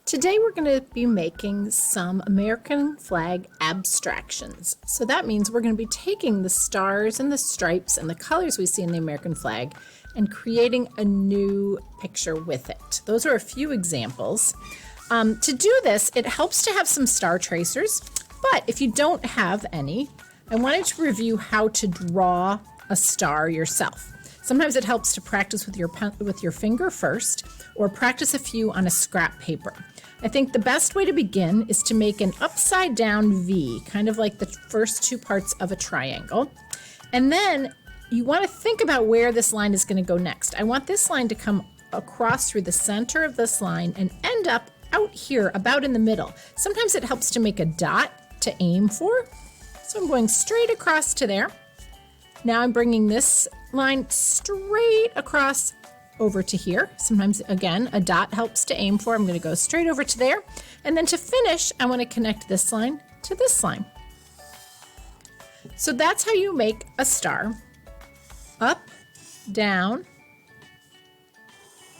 Today we're going to be making some American flag abstractions. So that means we're going to be taking the stars and the stripes and the colors we see in the American flag and creating a new picture with it. Those are a few examples. To do this, it helps to have some star tracers, but if you don't have any, I wanted to review how to draw a star yourself. Sometimes it helps to practice with your finger first, or practice a few on a scrap paper. I think the best way to begin is to make an upside down V, kind of like the first two parts of a triangle. And then you want to think about where this line is going to go next. I want this line to come across through the center of this line and end up out here, about in the middle. Sometimes it helps to make a dot to aim for. So I'm going straight across to there. Now I'm bringing this line straight across over to here. Sometimes, again, a dot helps to aim for. I'm going to go straight over to there. And then to finish, I want to connect this line to this line. So that's how you make a star. Up, down,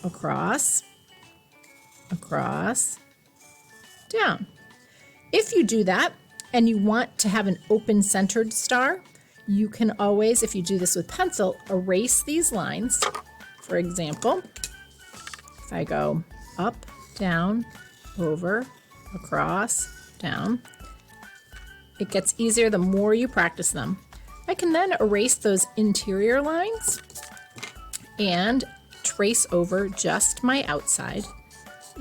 across, across, down. If you do that and you want to have an open-centered star, you can always, if you do this with pencil, erase these lines. For example, if I go up, down, over, across, down, it gets easier the more you practice them. I can then erase those interior lines and trace over just my outside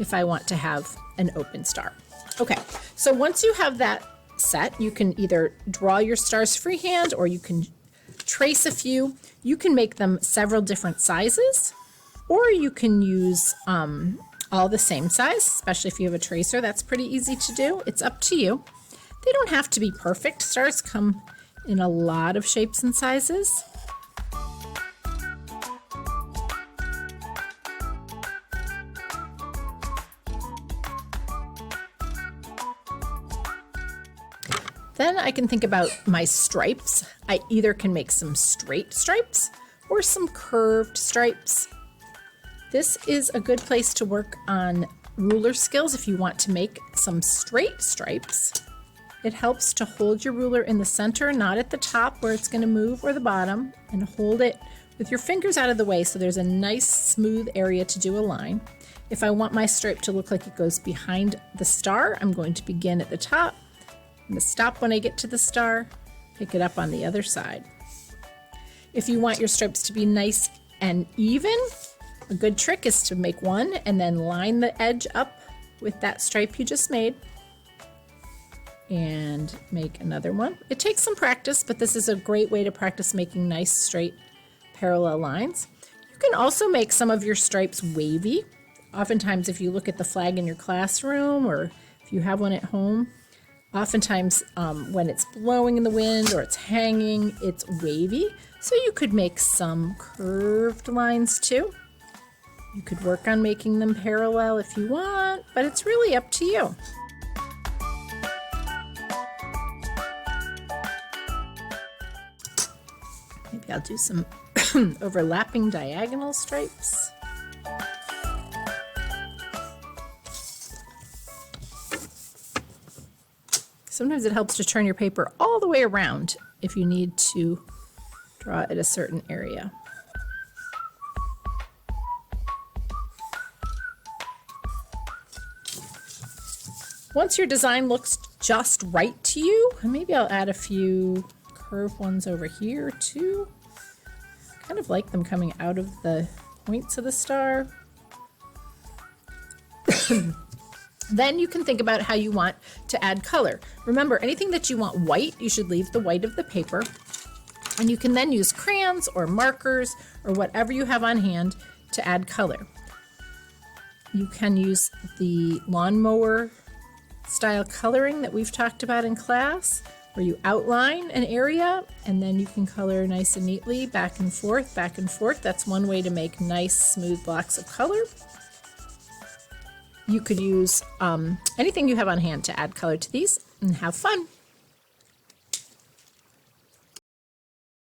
if I want to have an open star. Okay, so once you have that set, you can either draw your stars freehand or you can trace a few. You can make them several different sizes, or you can use all the same size, especially if you have a tracer. That's pretty easy to do. It's up to you. They don't have to be perfect. Stars come in a lot of shapes and sizes. Then I can think about my stripes. I either can make some straight stripes or some curved stripes. This is a good place to work on ruler skills if you want to make some straight stripes. It helps to hold your ruler in the center, not at the top where it's going to move, or the bottom, and hold it with your fingers out of the way so there's a nice smooth area to do a line. If I want my stripe to look like it goes behind the star, I'm going to begin at the top. I'm going to stop when I get to the star, pick it up on the other side. If you want your stripes to be nice and even, a good trick is to make one and then line the edge up with that stripe you just made and make another one. It takes some practice, but this is a great way to practice making nice straight parallel lines. You can also make some of your stripes wavy. Oftentimes if you look at the flag in your classroom or if you have one at home, oftentimes when it's blowing in the wind or it's hanging, it's wavy. So you could make some curved lines too. You could work on making them parallel if you want, but it's really up to you. Maybe I'll do some overlapping diagonal stripes. Sometimes it helps to turn your paper all the way around if you need to draw at a certain area. Once your design looks just right to you, and maybe I'll add a few curved ones over here too. Kind of like them coming out of the points of the star. Then you can think about how you want to add color. Remember, anything that you want white, you should leave the white of the paper. And you can then use crayons or markers or whatever you have on hand to add color. You can use the lawnmower style coloring that we've talked about in class, where you outline an area and then you can color nice and neatly back and forth, back and forth. That's one way to make nice smooth blocks of color. You could use anything you have on hand to add color to these and have fun.